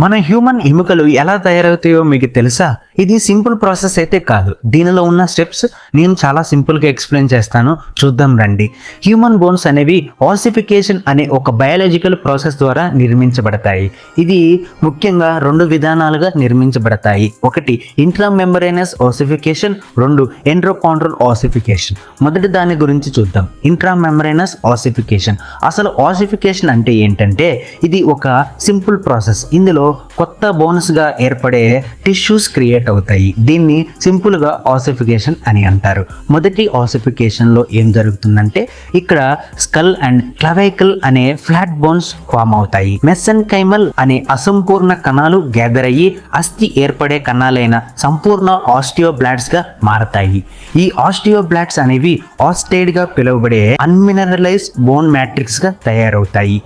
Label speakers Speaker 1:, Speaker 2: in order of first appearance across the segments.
Speaker 1: మన హ్యూమన్ ఎముకలు ఎలా తయారవుతాయో మీకు తెలుసా? ఇది సింపుల్ ప్రాసెస్ అయితే కాదు. దీనిలో ఉన్న స్టెప్స్ నేను చాలా సింపుల్గా ఎక్స్ప్లెయిన్ చేస్తాను, చూద్దాం రండి. హ్యూమన్ బోన్స్ అనేవి ఆసిఫికేషన్ అనే ఒక బయాలజికల్ ప్రాసెస్ ద్వారా నిర్మించబడతాయి. ఇది ముఖ్యంగా రెండు విధానాలుగా నిర్మించబడతాయి. ఒకటి ఇంట్రామెంబ్రేనస్ ఆసిఫికేషన్, రెండు ఎండోకాండ్రల్ ఆసిఫికేషన్. మొదటి దాని గురించి చూద్దాం, ఇంట్రామెంబ్రేనస్ ఆసిఫికేషన్. అసలు ఆసిఫికేషన్ అంటే ఏంటంటే ఇది ఒక సింపుల్ ప్రాసెస్. ఇందులో కొత్త బోన్స్ గా ఏర్పడే టిష్యూస్ క్రియేట్ అవుతాయి. దీన్ని సింపుల్ గా ఆసిఫికేషన్ అని అంటారు. మొదటి ఆసిఫికేషన్ లో ఏం జరుగుతుందంటే ఇక్కడ స్కల్ అండ్ క్లవైకల్ అనే ఫ్లాట్ బోన్స్ ఫామ్ అవుతాయి. మెసెన్కైమల్ అనే అసంపూర్ణ కణాలు గ్యాదర్ అయ్యి అస్థి ఏర్పడే కణాలైన సంపూర్ణ ఆస్టియోబ్లాట్స్ గా మారతాయి. ఈ ఆస్టియోబ్లాట్స్ అనేవి ఆస్టైడ్ గా పిలువబడే అన్మినరలైజ్డ్ బోన్ మ్యాట్రిక్స్ గా తయారవుతాయి.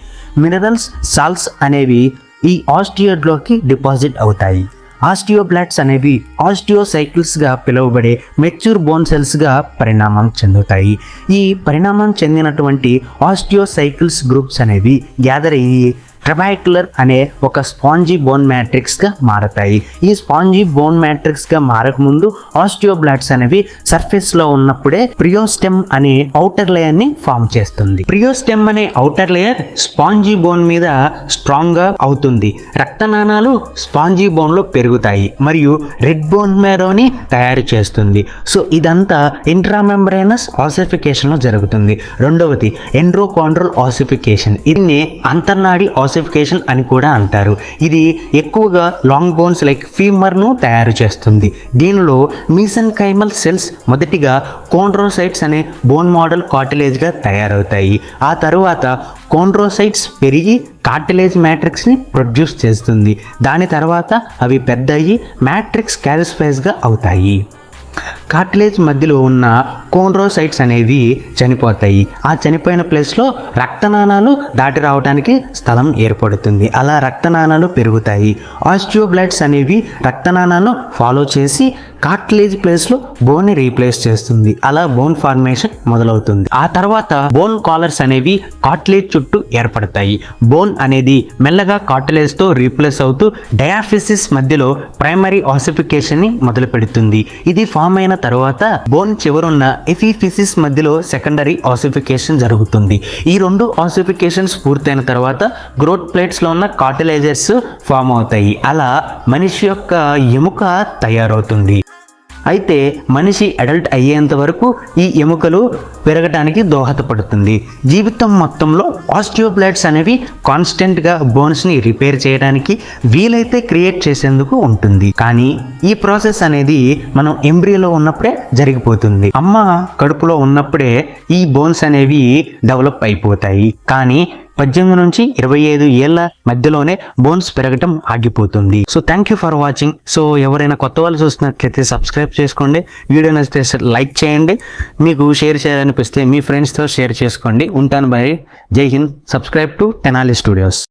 Speaker 1: మినరల్స్, సాల్ట్స్ అనేవి ఈ ఆస్టియోడ్లోకి డిపాజిట్ అవుతాయి. ఆస్టియోబ్లాట్స్ అనేవి ఆస్టియోసైకిల్స్గా పిలువబడే మెచ్యూర్ బోన్ సెల్స్గా పరిణామం చెందుతాయి. ఈ పరిణామం చెందినటువంటి ఆస్టియోసైకిల్స్ గ్రూప్స్ అనేవి గ్యాదర్ అయ్యి ట్రబైక్యులర్ అనే ఒక స్పాంజీ బోన్ మ్యాట్రిక్స్గా మారతాయి. ఈ స్పాంజీ బోన్ మ్యాట్రిక్స్గా మారకముందు ఆస్టియోబ్లాట్స్ అనేవి సర్ఫేస్లో ఉన్నప్పుడే ప్రియోస్టెమ్ అనే ఔటర్ లేయర్ని ఫామ్ చేస్తుంది. ప్రియోస్టెమ్ అనే ఔటర్ లేయర్ స్పాంజీ బోన్ మీద స్ట్రాంగ్గా అవుతుంది. రక్తనాళాలు స్పాంజీ బోన్లో పెరుగుతాయి మరియు రెడ్ బోన్ మేరోని తయారు చేస్తుంది. సో ఇదంతా ఇంట్రామెంబ్రేనస్ ఆసిఫికేషన్లో జరుగుతుంది. రెండవది ఎండోకాండ్రల్ ఆసిఫికేషన్. దీన్ని అంతర్నాడి ఆసిఫికేషన్ అని కూడా అంటారు. ఇది ఎక్కువగా లాంగ్ బోన్స్ లైక్ ఫీమర్ను తయారు చేస్తుంది. దీనిలో మీసెన్కైమల్ సెల్స్ మొదటిగా కోండ్రోసైట్స్ అనే బోన్ మోడల్ కార్టిలేజ్గా తయారవుతాయి. ఆ తరువాత కోండ్రోసైట్స్ పెరిగి కార్టిలేజ్ మ్యాట్రిక్స్ని ప్రొడ్యూస్ చేస్తుంది. దాని తర్వాత అవి పెద్దయి మ్యాట్రిక్స్ క్యాల్సిఫైస్గా అవుతాయి. కార్టిలేజ్ మధ్యలో ఉన్న కోండ్రోసైట్స్ అనేవి చనిపోతాయి. ఆ చనిపోయిన ప్లేస్లో రక్తనాళాలు దాటి రావడానికి స్థలం ఏర్పడుతుంది. అలా రక్తనాళాలు పెరుగుతాయి. ఆస్టియోబ్లాట్స్ అనేవి రక్తనాళాలను ఫాలో చేసి కార్టిలేజ్ ప్లేస్లో బోన్ని రీప్లేస్ చేస్తుంది. అలా బోన్ ఫార్మేషన్ మొదలవుతుంది. ఆ తర్వాత బోన్ కాలర్స్ అనేవి కార్టిలేజ్ చుట్టూ ఏర్పడతాయి. బోన్ అనేది మెల్లగా కార్టిలేజ్తో రీప్లేస్ అవుతూ డయాఫిసిస్ మధ్యలో ప్రైమరీ ఆసిఫికేషన్ని మొదలు పెడుతుంది. ఇది ఫామ్ అయిన తర్వాత బోన్ చివరున్న ఎపిఫిసిస్ మధ్యలో సెకండరీ ఆసిఫికేషన్ జరుగుతుంది. ఈ రెండు ఆసిఫికేషన్స్ పూర్తయిన తర్వాత గ్రోత్ ప్లేట్స్ లో ఉన్న కార్టిలేజర్స్ ఫామ్ అవుతాయి. అలా మనిషి యొక్క ఎముక తయారవుతుంది. అయితే మనిషి అడల్ట్ అయ్యేంత వరకు ఈ ఎముకలు పెరగడానికి దోహదపడుతుంది. జీవితం మొత్తంలో ఆస్టియోబ్లాట్స్ అనేవి కాన్స్టెంట్గా బోన్స్ని రిపేర్ చేయడానికి వీలైతే క్రియేట్ చేసేందుకు ఉంటుంది. కానీ ఈ ప్రాసెస్ అనేది మనం ఎంబ్రియోలో ఉన్నప్పుడే జరిగిపోతుంది. అమ్మ కడుపులో ఉన్నప్పుడే ఈ బోన్స్ అనేవి డెవలప్ అయిపోతాయి. కానీ 18 నుంచి 25 ఏళ్ల మధ్యలోనే బోన్స్ పెరగటం ఆగిపోతుంది. So thank you for watching. So ఎవరైనా కొత్త వాళ్ళు చూస్తున్నట్లయితే సబ్స్క్రైబ్ చేసుకోండి. వీడియో నచ్చితే లైక్ చేయండి. మీకు షేర్ చేయాలనిపిస్తే మీ ఫ్రెండ్స్తో షేర్ చేసుకోండి. ఉంటాను బాయ్. జై Hind. Subscribe to Tenali studios.